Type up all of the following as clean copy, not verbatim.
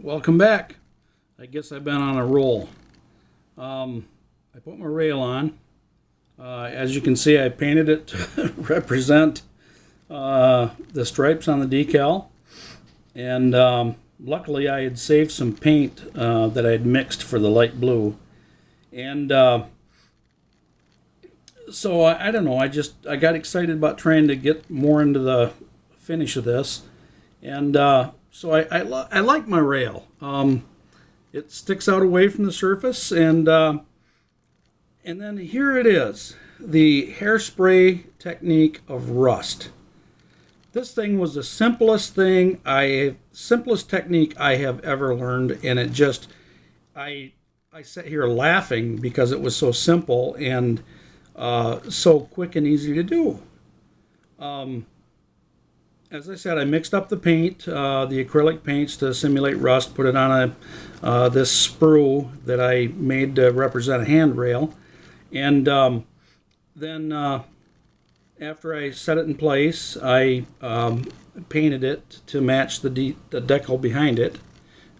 Welcome back. I guess I've been on a roll. I put my rail on. As you can see, I painted it to represent the stripes on the decal. And luckily, I had saved some paint that I had mixed for the light blue. And so I don't know. I got excited about trying to get more into the finish of this. And so I like my rail. It sticks out away from the surface, and then here it is, the hairspray technique of rust. This thing was the simplest technique I have ever learned, and it just I sat here laughing because it was so simple and so quick and easy to do. As I said, I mixed up the paint, the acrylic paints to simulate rust, put it on this sprue that I made to represent a handrail. And then after I set it in place, I painted it to match the decal behind it.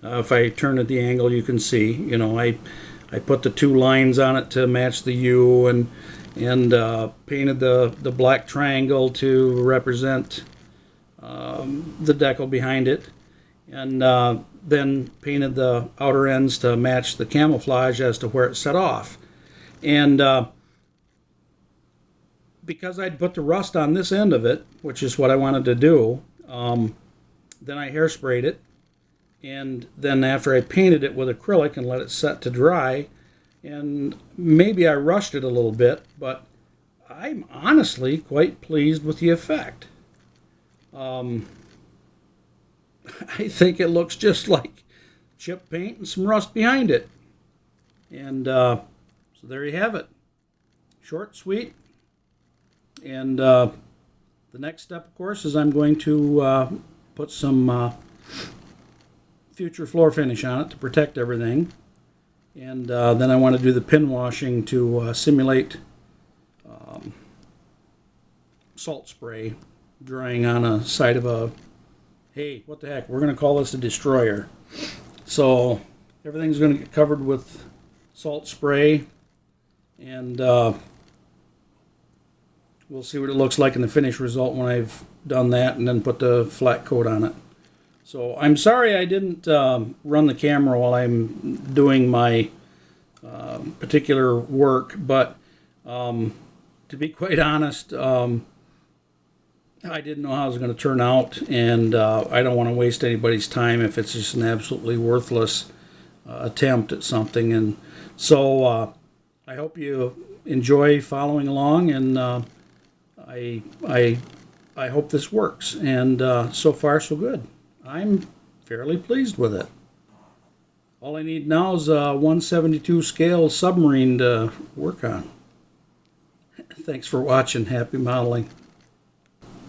If I turn at the angle, you can see, I put the two lines on it to match the U, and painted the black triangle to represent the decal behind it, and then painted the outer ends to match the camouflage as to where it set off. And because I'd put the rust on this end of it, which is what I wanted to do, then I hairsprayed it, and then after I painted it with acrylic and let it set to dry, and maybe I rushed it a little bit, but I'm honestly quite pleased with the effect. I think it looks just like chip paint and some rust behind it. And so there you have it. Short, sweet. And the next step, of course, is I'm going to put some future floor finish on it to protect everything. And then I want to do the pin washing to simulate salt spray drying on a side of a, hey, what the heck, we're going to call this a destroyer. So everything's going to get covered with salt spray, and we'll see what it looks like in the finished result when I've done that and then put the flat coat on it. So I'm sorry I didn't run the camera while I'm doing my particular work, but to be quite honest, I didn't know how it was going to turn out, and I don't want to waste anybody's time if it's just an absolutely worthless attempt at something. And so I hope you enjoy following along, and I hope this works. And so far, so good. I'm fairly pleased with it. All I need now is a 1/72 scale submarine to work on. Thanks for watching. Happy modeling.